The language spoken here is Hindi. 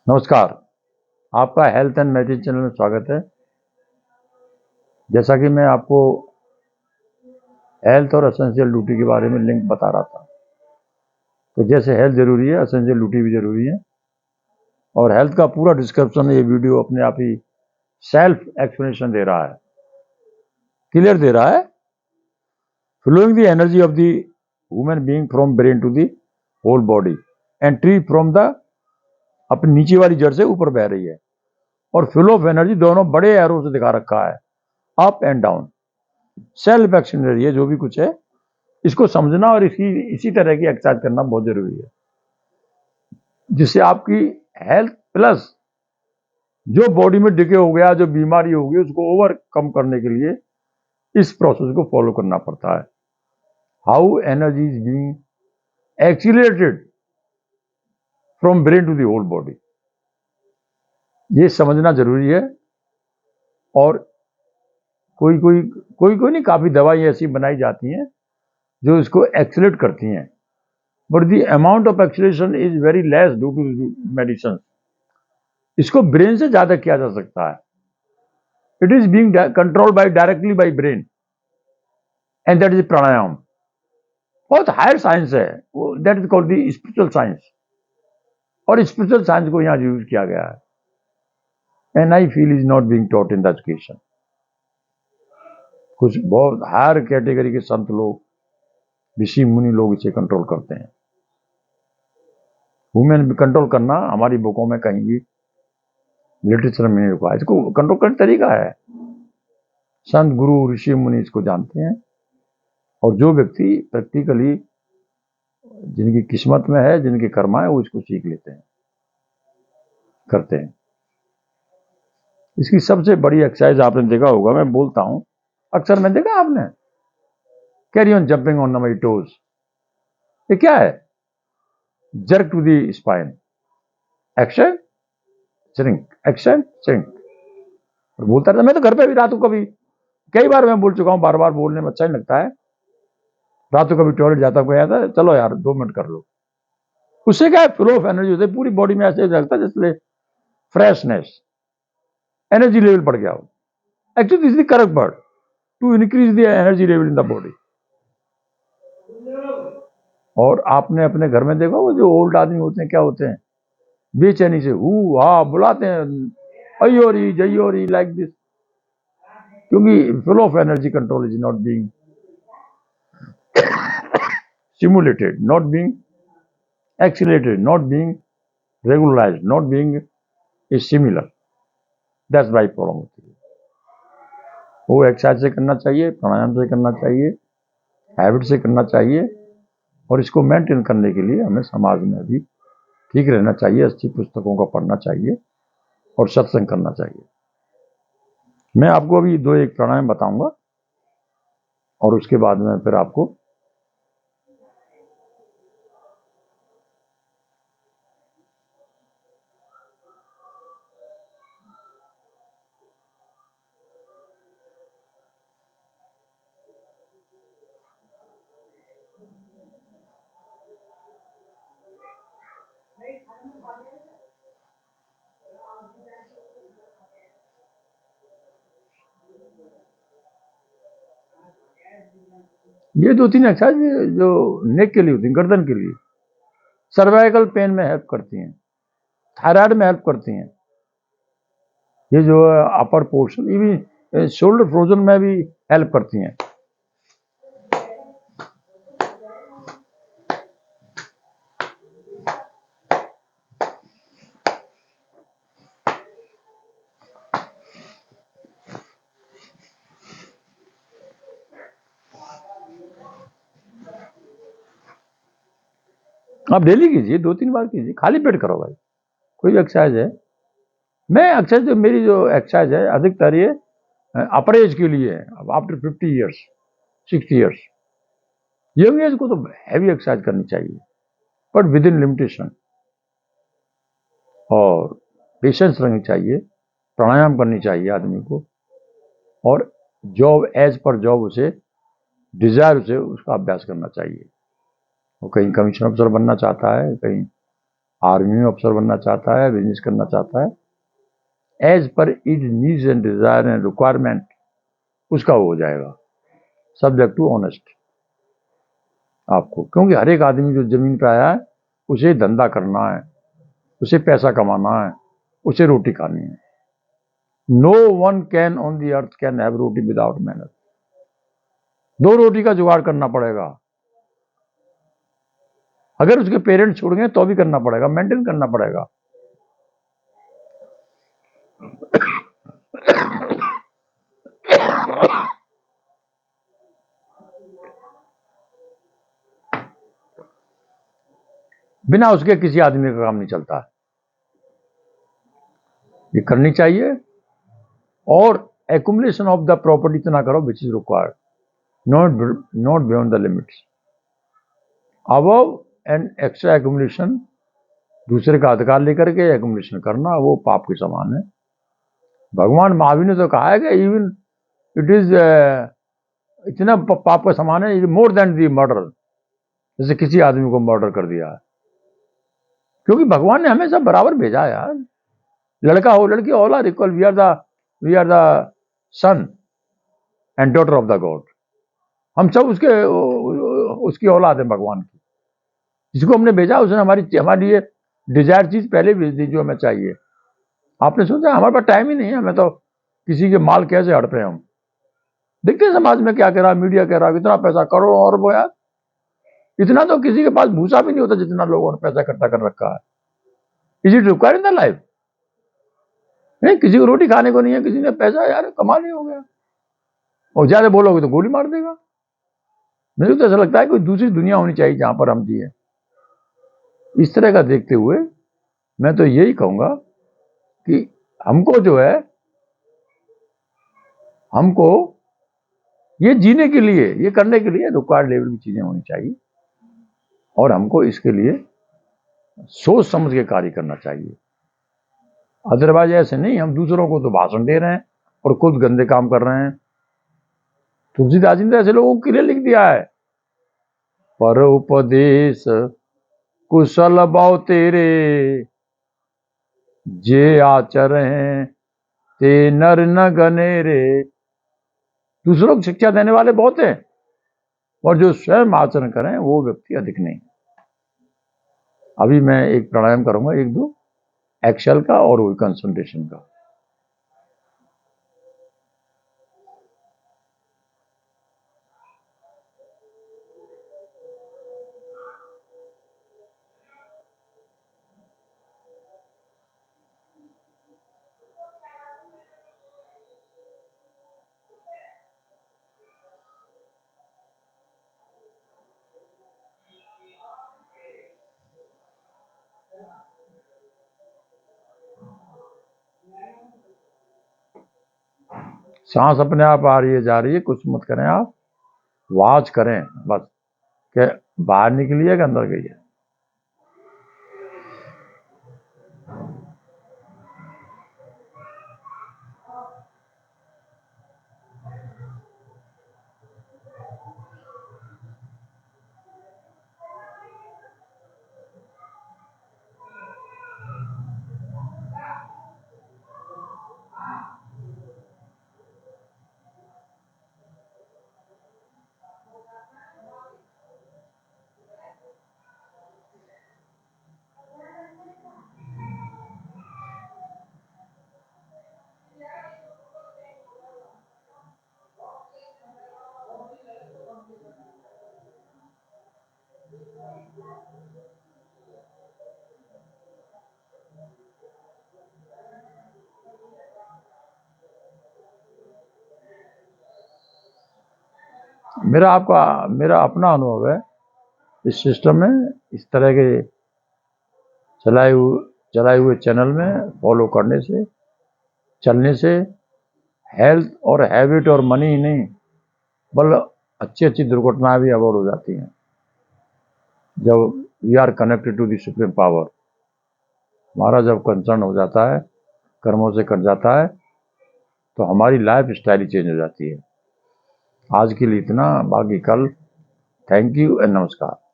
नमस्कार। आपका हेल्थ एंड मेडिसिन चैनल में स्वागत है। जैसा कि मैं आपको हेल्थ और एसेंशियल ड्यूटी के बारे में लिंक बता रहा था, तो जैसे हेल्थ जरूरी है, एसेंशियल ड्यूटी भी जरूरी है। और हेल्थ का पूरा डिस्क्रिप्शन ये वीडियो अपने आप ही सेल्फ एक्सप्लेनेशन दे रहा है, क्लियर दे रहा है। Flowing the energy of the human being from brain to the whole body and tree from the अपनी नीचे वाली जड़ से ऊपर बह रही है। और फ्लो ऑफ एनर्जी दोनों बड़े एरो से दिखा रखा है, up and down. Self explanatory है जो भी कुछ है, इसको समझना और इसी तरह की एक्सरसाइज करना बहुत जरूरी है, जिससे आपकी हेल्थ प्लस जो बॉडी में डिके हो गया, जो बीमारी हो गई, उसको ओवरकम करने के लिए इस प्रोसेस को फॉलो करना पड़ता है। How energy is being accelerated from brain to the whole body, ये समझना जरूरी है। और कोई नहीं, काफी दवाई ऐसी बनाई जाती हैं जो इसको एक्सीलरेट करती हैं, but the amount of acceleration is very less due to medicine. इसको ब्रेन से ज्यादा किया जा सकता है। It is being controlled by directly by brain, and that is pranayama. बहुत हायर साइंस है वो, that is called the spiritual science. और स्पिरिचुअल साइंस को यहां यूज किया गया है, and I feel is not being taught in the education. कुछ बहुत हायर कैटेगरी के संत लोग, ऋषि मुनि लोग इसे कंट्रोल करते हैं। वुमेन कंट्रोल करना हमारी बुकों में कहीं भी लिटरेचर में नहीं रुका। इसको कंट्रोल करने का तरीका है, संत गुरु ऋषि मुनि इसको जानते हैं। और जो व्यक्ति प्रैक्टिकली जिनकी किस्मत में है, जिनके कर्मा है, वो इसको सीख लेते हैं, करते हैं। इसकी सबसे बड़ी एक्सरसाइज आपने देखा होगा, मैं बोलता हूं अक्सर, मैं देखा आपने, carry on jumping on my toes. ये क्या है? Jerk to the spine, action shrink, action shrink. बोलता रहता। मैं तो घर पे भी रात को कभी कई बार मैं बोल चुका हूं, बार बार बोलने में अच्छा नहीं लगता है। रात को कभी टॉयलेट जाता कोई आता है, चलो यार 2 मिनट कर लो। उससे क्या है, फ्लो ऑफ एनर्जी होती है पूरी बॉडी में, ऐसे लगता है जैसे फ्रेशनेस, एनर्जी लेवल बढ़ गया हो। Actually this is the correct word to increase the energy level in the body. और आपने अपने घर में देखा, वो जो ओल्ड आदमी होते हैं, क्या होते हैं, बेचैनी से हु हा बुलाते हैं, अयोरी जयोरी, लाइक दिस, क्योंकि flow of energy control is not being stimulated, not being accelerated, not being regularized, not being similar. That's why problem होती है। वो एक्सरसाइज से करना चाहिए, प्राणायाम से करना चाहिए, हैबिट से करना चाहिए। और इसको मेंटेन करने के लिए हमें समाज में भी ठीक रहना चाहिए, अच्छी पुस्तकों को पढ़ना चाहिए और सत्संग करना चाहिए। मैं आपको अभी 2-1 प्राणायाम बताऊंगा और उसके बाद में फिर आपको ये 2-3 एक्सरसाइज जो नेक के लिए होती है, गर्दन के लिए, सर्वाइकल पेन में हेल्प करती हैं, थायराइड में हेल्प करती हैं। ये जो अपर पोर्शन, ये भी शोल्डर फ्रोजन में भी हेल्प करती हैं। आप डेली कीजिए, 2-3 बार कीजिए, खाली पेट करो भाई। कोई एक्सरसाइज है, मैं अक्सर जो मेरी जो एक्सरसाइज है अधिकतर ये अपर एज के लिए है, after 50 years, 60 years. Young age को तो हैवी एक्सरसाइज करनी चाहिए, बट विद इन लिमिटेशन। और पेशेंस रखनी चाहिए, प्राणायाम करनी चाहिए आदमी को। और जॉब एज पर जॉब उसे डिजायर से उसका अभ्यास करना चाहिए। वो कहीं कमीशन अफसर बनना चाहता है, कहीं आर्मी में अफसर बनना चाहता है, बिजनेस करना चाहता है, as per it needs and desire and requirement उसका हो जाएगा, सब्जेक्ट टू ऑनेस्ट आपको। क्योंकि हर एक आदमी जो जमीन पे आया है उसे धंधा करना है, उसे पैसा कमाना है, उसे रोटी खानी है। No one can on the earth can have roti without मेहनत। 2 रोटी का जुगाड़ करना पड़ेगा। अगर उसके पेरेंट्स छोड़ गए तो भी करना पड़ेगा, मेंटेन करना पड़ेगा। बिना उसके किसी आदमी का काम नहीं चलता। ये करनी चाहिए। और एक्युमुलेशन ऑफ द प्रॉपर्टी इतना करो which is required, not beyond the limits. Above and extra accumulation, दूसरे का अधिकार लेकर के एक्युमुलेशन करना, वो पाप के समान है। भगवान महावीर ने तो कहा है कि इवन इट इज इतना पाप का समान है, मोर देन दी मर्डर। जैसे किसी आदमी को मर्डर कर दिया है, क्योंकि भगवान ने हमें सब बराबर भेजा है यार। लड़का हो लड़की, all are equal. We are the son and daughter of the God. हम सब उसकी औलाद है भगवान की। जिसको हमने भेजा उसने हमारी ये डिजायर चीज पहले भेज दी जो हमें चाहिए। आपने सोचा हमारे पास टाइम ही नहीं है, हमें तो किसी के माल कैसे हड़पे हम। देखते हैं समाज में क्या कह रहा है, मीडिया कह रहा है इतना पैसा करो, और वो यार इतना तो किसी के पास भूसा भी नहीं होता जितना लोगों ने पैसा इकट्ठा कर रखा है। Is it required in the life? नहीं, किसी को रोटी खाने को नहीं है, किसी ने पैसा यार कमा लिया हो गया, और ज्यादा बोलोगे तो गोली मार देगा। मुझे तो ऐसा लगता है कोई दूसरी दुनिया होनी चाहिए जहां पर हम जिए। इस तरह का देखते हुए मैं तो यही कहूंगा कि हमको जो है, हमको ये जीने के लिए, ये करने के लिए रिक्वायर्ड लेवल की चीजें होनी चाहिए, और हमको इसके लिए सोच समझ के कार्य करना चाहिए। अदरवाइज ऐसे नहीं, हम दूसरों को तो भाषण दे रहे हैं और खुद गंदे काम कर रहे हैं। तुलसीदास जी ने ऐसे लोगों के लिए लिख दिया है, पर उपदेश कुशल बहु तेरे, जे आचरण ते नर न गनेरे। दूसरों को शिक्षा देने वाले बहुत हैं, और जो स्वयं आचरण करें वो व्यक्ति अधिक नहीं। अभी मैं एक प्राणायाम करूंगा, 1-2 एक्सेल का और वो कंसंट्रेशन का। सांस अपने आप आ रही है जा रही है, कुछ मत करें आप, वॉच करें बस कि बाहर निकली है कि अंदर गई है। मेरा अपना अनुभव है इस सिस्टम में, इस तरह के चलाए हुए चैनल में फॉलो करने से, चलने से हेल्थ और हैबिट और मनी ही नहीं, बल्कि अच्छी अच्छी दुर्घटनाएं भी अवॉइड हो जाती हैं जब we are connected to the supreme power. हमारा जब कंसर्न हो जाता है, कर्मों से कट जाता है, तो हमारी लाइफ स्टाइल ही चेंज हो जाती है। आज के लिए इतना, बाकी कल। थैंक यू एंड नमस्कार।